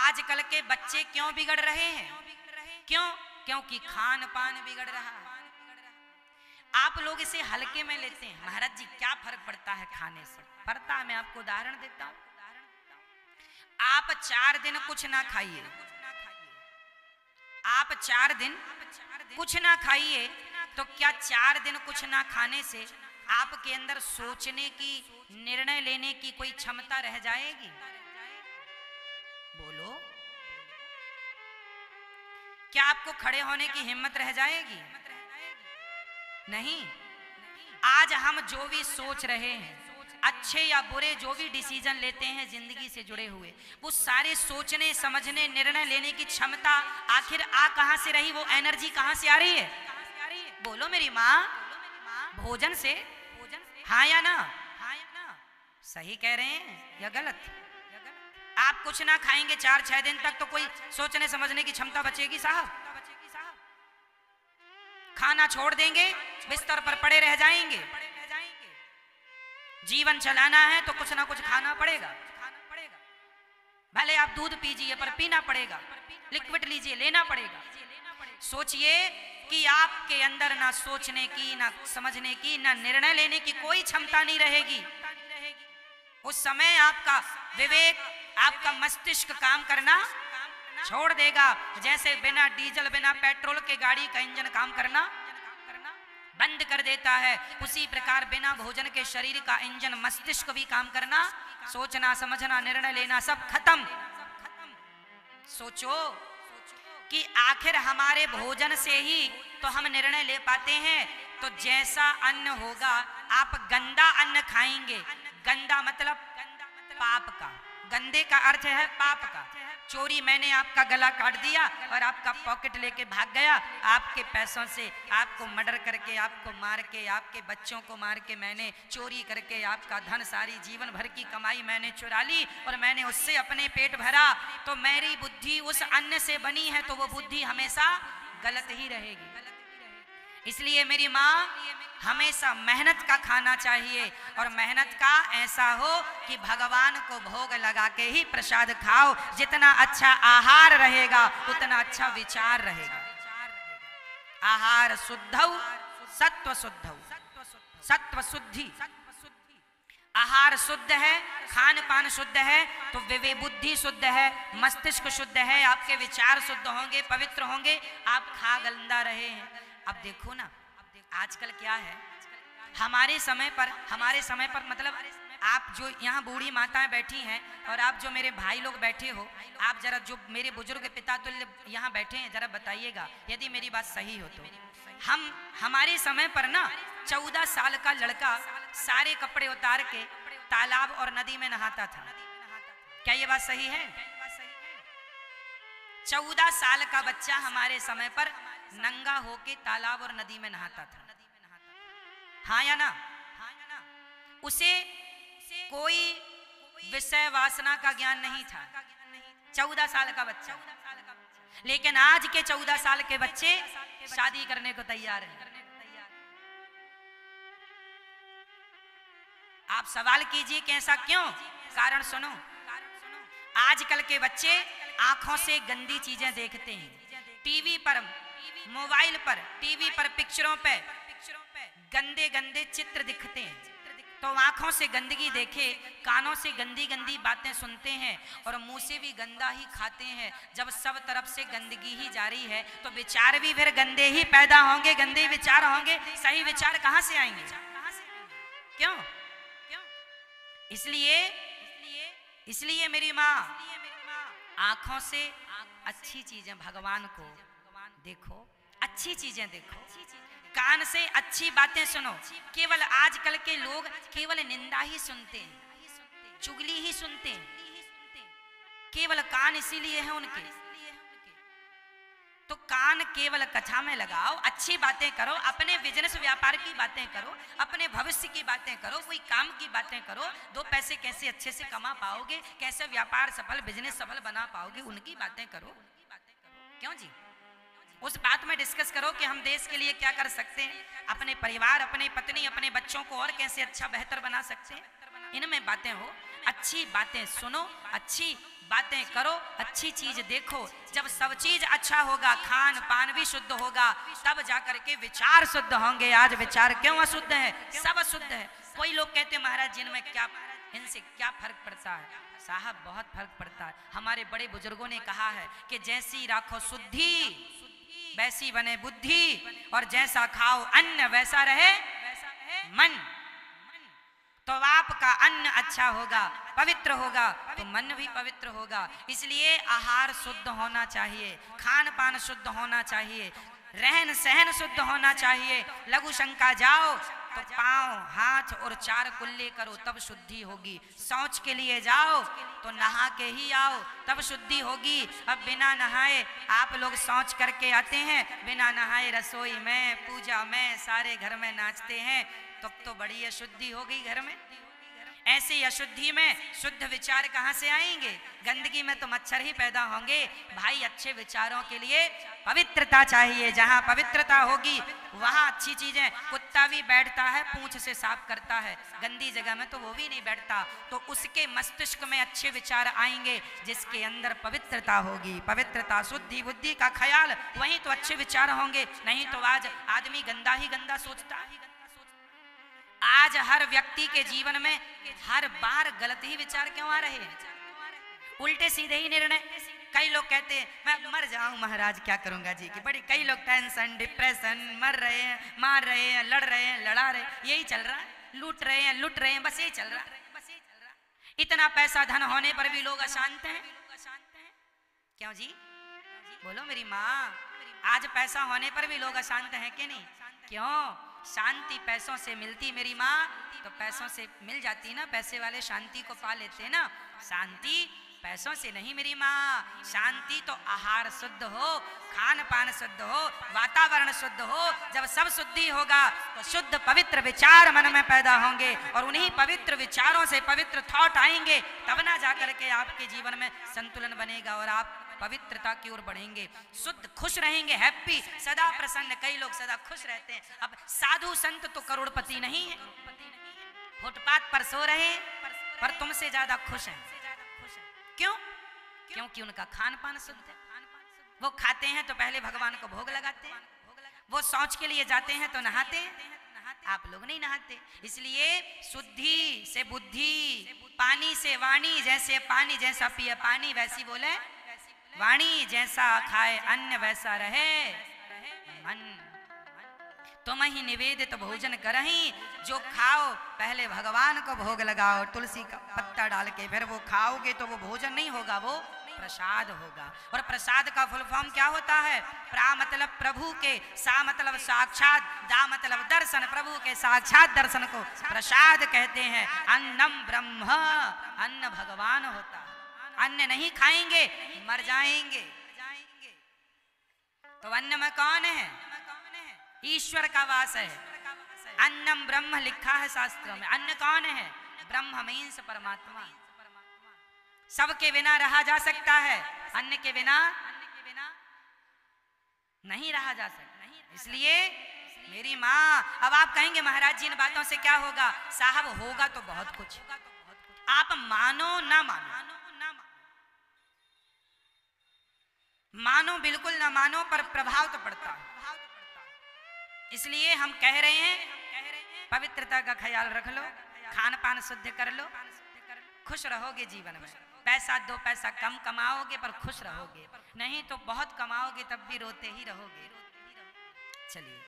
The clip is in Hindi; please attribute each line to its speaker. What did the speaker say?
Speaker 1: आजकल के बच्चे क्यों बिगड़ रहे हैं? क्यों? क्योंकि खान पान बिगड़ रहा है। आप लोग इसे हल्के में लेते हैं। महाराज जी क्या फर्क पड़ता है खाने से? पड़ता है, मैं आपको उदाहरण देता हूं। आप 4 दिन कुछ ना खाइए, आप 4 दिन कुछ ना खाइए, तो क्या 4 दिन कुछ ना खाने से आपके अंदर सोचने की, निर्णय लेने की कोई क्षमता रह जाएगी? बोलो, क्या आपको खड़े होने की हिम्मत रह जाएगी? नहीं। आज हम जो भी सोच रहे हैं, अच्छे या बुरे जो भी डिसीजन लेते हैं जिंदगी से जुड़े हुए, वो सारे सोचने समझने निर्णय लेने की क्षमता आखिर आ कहां से रही? वो एनर्जी कहां से आ रही है? बोलो मेरी माँ, भोजन से। हाँ या ना? सही कह रहे हैं या गलत? आप कुछ ना खाएंगे 4-6 दिन तक तो कोई सोचने समझने की क्षमता बचेगी साहब? खाना छोड़ देंगे, बिस्तर पर पड़े रह जाएंगे। जीवन चलाना है तो कुछ ना कुछ खाना पड़ेगा। भले आप दूध पीजिए पर पीना पड़ेगा, लिक्विड लीजिए, लेना पड़ेगा। सोचिए कि आपके अंदर ना सोचने की, ना समझने की, ना निर्णय लेने की कोई क्षमता नहीं रहेगी। उस समय आपका विवेक, आपका मस्तिष्क काम करना छोड़ देगा। जैसे बिना डीजल, बिना पेट्रोल के गाड़ी का इंजन काम करना बंद कर देता है, उसी प्रकार बिना भोजन के शरीर का इंजन मस्तिष्क भी काम करना, सोचना समझना निर्णय लेना सब खत्म। सोचो कि आखिर हमारे भोजन से ही तो हम निर्णय ले पाते हैं। तो जैसा अन्न होगा, आप गंदा अन्न खाएंगे, गंदा मतलब पाप का, गंदे का अर्थ है पाप का। चोरी, मैंने आपका गला काट दिया और आपका पॉकेट लेके भाग गया, आपके पैसों से आपको मर्डर करके, आपको मार के, आपके बच्चों को मार के मैंने चोरी करके आपका धन, सारी जीवन भर की कमाई मैंने चुरा ली और मैंने उससे अपने पेट भरा। तो मेरी बुद्धि उस अन्न से बनी है, तो वो बुद्धि हमेशा गलत ही रहेगी। इसलिए मेरी माँ, हमेशा मेहनत का खाना चाहिए और मेहनत का ऐसा हो कि भगवान को भोग लगा के ही प्रसाद खाओ। जितना अच्छा आहार रहेगा उतना अच्छा विचार रहेगा। आहार शुद्धौ सत्व शुद्धौ, सत्व शुद्धि। आहार शुद्ध है, खान पान शुद्ध है तो विवेक बुद्धि शुद्ध है, मस्तिष्क शुद्ध है, आपके विचार शुद्ध होंगे, पवित्र होंगे। आप खा गंदा रहे हैं। अब देखो ना, आजकल क्या है, हमारे समय पर मतलब आप जो यहाँ बूढ़ी माताएं बैठी हैं और आप जो मेरे भाई लोग बैठे हो, आप जरा जो मेरे बुजुर्ग पिता तुल्य यहाँ बैठे हैं, जरा बताइएगा यदि मेरी बात सही हो तो। हमारे समय पर ना 14 साल का लड़का सारे कपड़े उतार के तालाब और नदी में नहाता था। क्या ये बात सही है? 14 साल का बच्चा हमारे समय पर नंगा होके तालाब और नदी में नहाता था। हाँ या ना? उसे कोई विषय वासना का ज्ञान नहीं था, 14 साल का बच्चा। लेकिन आज के 14 साल के बच्चे शादी करने को तैयार हैं। आप सवाल कीजिए कि ऐसा क्यों? कारण सुनो। आजकल के बच्चे आंखों से गंदी चीजें देखते हैं, टीवी पर, मोबाइल पर, टीवी पर, पिक्चरों पे गंदे गंदे चित्र दिखते हैं। तो आंखों से गंदगी देखे, कानों से गंदी गंदी बातें सुनते हैं और मुंह से भी गंदा ही खाते हैं। जब सब तरफ से गंदगी ही जारी है तो विचार भी फिर गंदे ही पैदा होंगे, गंदे विचार होंगे। सही विचार कहां से आएंगे? क्यों? इसलिए मेरी माँ, आंखों से अच्छी चीजें, भगवान को देखो, अच्छी चीजें देखो, कान से अच्छी बातें सुनो। केवल आजकल के लोग केवल निंदा ही सुनते हैं, चुगली ही सुनते हैं, केवल कान इसीलिए है उनके। तो कान केवल कथा में लगाओ, अच्छी बातें करो, अपने बिजनेस व्यापार की बातें करो, अपने भविष्य की बातें करो, कोई काम की बातें करो, 2 पैसे कैसे अच्छे से कमा पाओगे, कैसे व्यापार सफल, बिजनेस सफल बना पाओगे, उनकी बातें करो। क्यों जी? उस बात में डिस्कस करो कि हम देश के लिए क्या कर सकते हैं, अपने परिवार, अपने पत्नी, अपने बच्चों को और कैसे अच्छा बेहतर बना सकते हैं। इनमें बातें हो, अच्छी बातें सुनो, अच्छी बातें करो, अच्छी चीज देखो। जब सब चीज अच्छा होगा, खान पान भी शुद्ध होगा, तब जाकर के विचार शुद्ध होंगे। आज विचार क्यों अशुद्ध है? सब अशुद्ध है। कोई लोग कहते महाराज जी इनमें क्या, इनसे क्या फर्क पड़ता है? साहब बहुत फर्क पड़ता है। हमारे बड़े बुजुर्गों ने कहा है कि जैसी राखो शुद्धि वैसी बने बुद्धि, और जैसा खाओ अन्न वैसा रहे मन। तो आपका अन्न अच्छा होगा, पवित्र होगा, तो मन भी पवित्र होगा। इसलिए आहार शुद्ध होना चाहिए, खान पान शुद्ध होना चाहिए, रहन सहन शुद्ध होना चाहिए। लघु शंका जाओ तो पांव हाथ और चार कुल्ले करो, तब शुद्धि होगी। शौच के लिए जाओ तो नहा के ही आओ, तब शुद्धि होगी। अब बिना नहाए आप लोग शौच करके आते हैं, बिना नहाए रसोई में पूजा में सारे घर में नाचते हैं, तब तो बड़ी अशुद्धि होगी घर में। ऐसी अशुद्धि में शुद्ध विचार कहाँ से आएंगे? गंदगी में तो मच्छर ही पैदा होंगे। भाई अच्छे विचारों के लिए पवित्रता चाहिए। जहाँ पवित्रता होगी वहाँ अच्छी चीजें, कुत्ता भी बैठता है पूंछ से साफ करता है, गंदी जगह में तो वो भी नहीं बैठता। तो उसके मस्तिष्क में अच्छे विचार आएंगे जिसके अंदर पवित्रता होगी। पवित्रता, शुद्धि, बुद्धि का ख्याल, वहीं तो अच्छे विचार होंगे। नहीं तो आज आदमी गंदा ही गंदा सोचता है। आज हर व्यक्ति के जीवन में हर बार गलत ही विचार क्यों आ रहे हैं? उल्टे सीधे ही निर्णय। कई लोग कहते हैं मैं मर जाऊं महाराज, क्या करूंगा जी की बड़ी। कई लोग टेंशन, डिप्रेशन, मर रहे हैं, मार रहे हैं, लड़ रहे हैं, लड़ा रहे हैं, यही चल रहा है। लूट रहे हैं, लूट रहे हैं, बस यही चल रहा है। इतना पैसा धन होने पर भी लोग अशांत हैं। क्यों जी? बोलो मेरी माँ, आज पैसा होने पर भी लोग अशांत हैं कि नहीं? क्यों? शांति पैसों से मिलती मेरी माँ, तो पैसों से मिल जाती ना, पैसे वाले शांति को पा लेते ना। शांति पैसों से नहीं मेरी माँ, शांति तो आहार शुद्ध हो, खान पान शुद्ध हो, वातावरण शुद्ध हो। जब सब शुद्धि होगा तो शुद्ध पवित्र विचार मन में पैदा होंगे, और उन्हीं पवित्र विचारों से पवित्र थॉट आएंगे, तब ना जाकर के आपके जीवन में संतुलन बनेगा और आप पवित्रता की ओर बढ़ेंगे। शुद्ध खुश रहेंगे, हैप्पी, सदा प्रसन्न। कई लोग सदा खुश रहते हैं। अब साधु संत तो करोड़पति नहीं है, फुटपाथ पर सो रहे पर तुमसे ज्यादा खुश हैं। क्यों? क्योंकि उनका खान पान शुद्ध है। वो खाते हैं तो पहले भगवान को भोग लगाते हैं, वो शौच के लिए जाते हैं तो नहाते हैं। आप लोग नहीं नहाते। इसलिए शुद्धि से बुद्धि, पानी से वाणी, जैसे पानी जैसा पिए पानी वैसी बोले वाणी, जैसा खाए अन्न वैसा रहे मन। तुम ही निवेदित भोजन करही, जो खाओ पहले भगवान को भोग लगाओ, तुलसी का पत्ता डाल के, फिर वो खाओगे तो वो भोजन नहीं होगा, वो प्रसाद होगा। और प्रसाद का फुल फॉर्म क्या होता है? प्रा मतलब प्रभु के, सा मतलब साक्षात, दा मतलब दर्शन, प्रभु के साक्षात दर्शन को प्रसाद कहते हैं। अन्नम ब्रह्म, अन्न भगवान होता है। अन्न नहीं खाएंगे मर जाएंगे। तो अन्न में कौन है? ईश्वर का वास है। अन्नम ब्रह्म लिखा है शास्त्रों में। अन्न कौन है? ब्रह्म मीन्स परमात्मा। सबके बिना रहा जा सकता है, अन्न के बिना नहीं रहा जा सकता। इसलिए मेरी माँ, अब आप कहेंगे महाराज जी इन बातों से क्या होगा? साहब होगा तो बहुत कुछ। आप मानो ना मानो, मानो बिल्कुल ना मानो, पर प्रभाव तो पड़ता है। इसलिए हम कह रहे हैं पवित्रता का ख्याल रख लो, खान पान शुद्ध कर लो, खुश रहोगे जीवन में। पैसा दो पैसा कम कमाओगे पर खुश रहोगे, नहीं तो बहुत कमाओगे तब भी रोते ही रहोगे। चलिए।